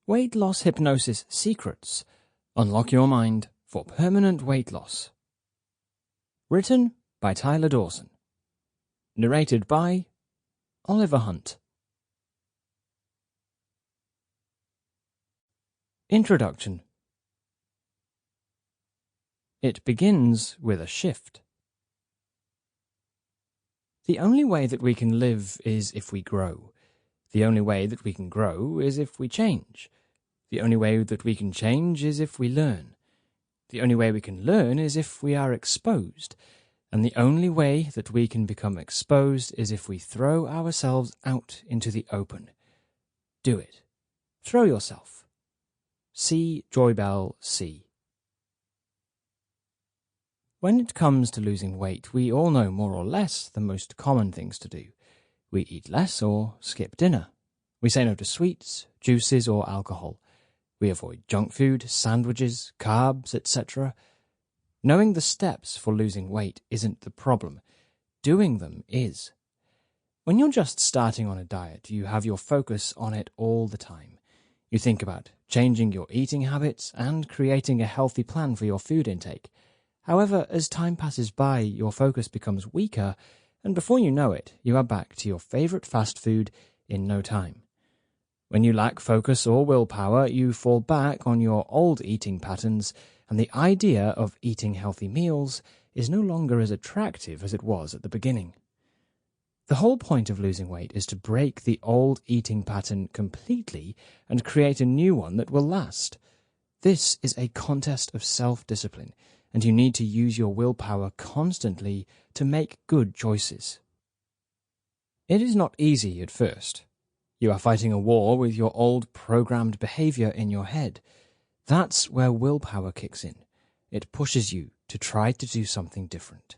Weight Loss Hypnosis Secrets. Unlock your mind for permanent weight loss. Written by Tyler Dawson. Narrated by Oliver Hunt. Introduction. It begins with a shift. The only way that we can live is if we grow. The only way that we can grow is if we change. The only way that we can change is if we learn. The only way we can learn is if we are exposed. And the only way that we can become exposed is if we throw ourselves out into the open. Do it. Throw yourself. C. Joybell C. When it comes to losing weight, we all know more or less the most common things to do. We eat less or skip dinner. We say no to sweets, juices, or alcohol. We avoid junk food, sandwiches, carbs, etc. Knowing the steps for losing weight isn't the problem. Doing them is. When you're just starting on a diet, you have your focus on it all the time. You think about changing your eating habits and creating a healthy plan for your food intake. However, as time passes by, your focus becomes weaker, and before you know it, you are back to your favorite fast food in no time. When you lack focus or willpower, you fall back on your old eating patterns, and the idea of eating healthy meals is no longer as attractive as it was at the beginning. The whole point of losing weight is to break the old eating pattern completely and create a new one that will last. This is a contest of self-discipline, and you need to use your willpower constantly to make good choices. It is not easy at first. You are fighting a war with your old programmed behavior in your head. That's where willpower kicks in. It pushes you to try to do something different.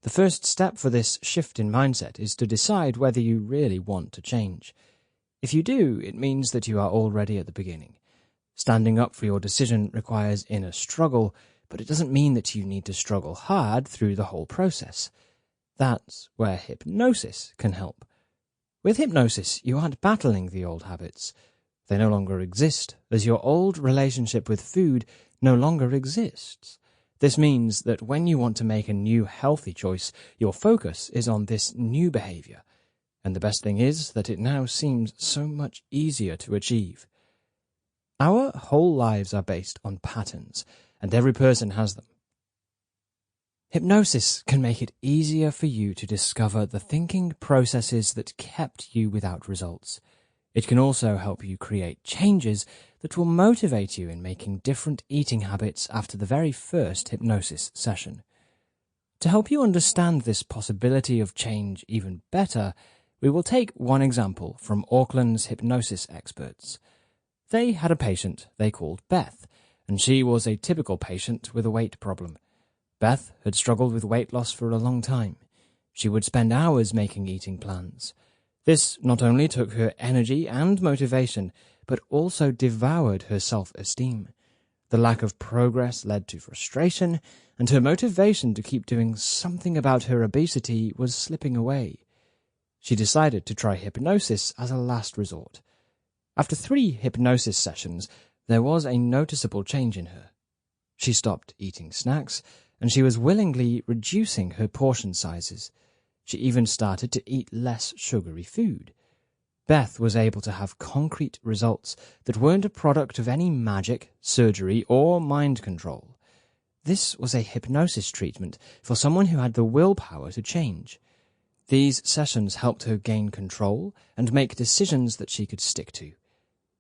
The first step for this shift in mindset is to decide whether you really want to change. If you do, it means that you are already at the beginning. Standing up for your decision requires inner struggle, but it doesn't mean that you need to struggle hard through the whole process. That's where hypnosis can help. With hypnosis, you aren't battling the old habits. They no longer exist, as your old relationship with food no longer exists. This means that when you want to make a new healthy choice, your focus is on this new behavior. And the best thing is that it now seems so much easier to achieve. Our whole lives are based on patterns, and every person has them. Hypnosis can make it easier for you to discover the thinking processes that kept you without results. It can also help you create changes that will motivate you in making different eating habits after the very first hypnosis session. To help you understand this possibility of change even better, we will take one example from Auckland's hypnosis experts. They had a patient they called Beth, and she was a typical patient with a weight problem. Beth had struggled with weight loss for a long time. She would spend hours making eating plans. This not only took her energy and motivation, but also devoured her self-esteem. The lack of progress led to frustration, and her motivation to keep doing something about her obesity was slipping away. She decided to try hypnosis as a last resort. After 3 hypnosis sessions, there was a noticeable change in her. She stopped eating snacks, and she was willingly reducing her portion sizes. She even started to eat less sugary food. Beth was able to have concrete results that weren't a product of any magic, surgery, or mind control. This was a hypnosis treatment for someone who had the willpower to change. These sessions helped her gain control and make decisions that she could stick to.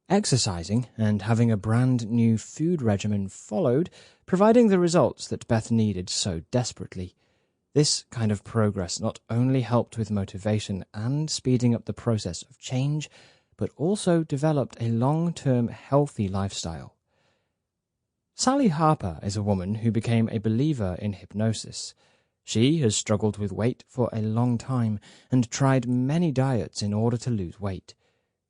Exercising and having a brand new food regimen followed, providing the results that Beth needed so desperately. This kind of progress not only helped with motivation and speeding up the process of change, but also developed a long-term healthy lifestyle. Sally Harper is a woman who became a believer in hypnosis. She has struggled with weight for a long time and tried many diets in order to lose weight.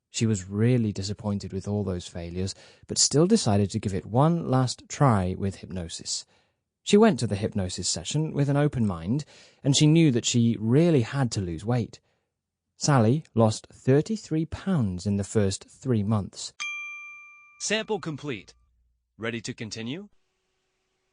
She was really disappointed with all those failures, but still decided to give it one last try with hypnosis. She went to the hypnosis session with an open mind, and she knew that she really had to lose weight. Sally lost 33 pounds in the first 3 months. Sample complete. Ready to continue?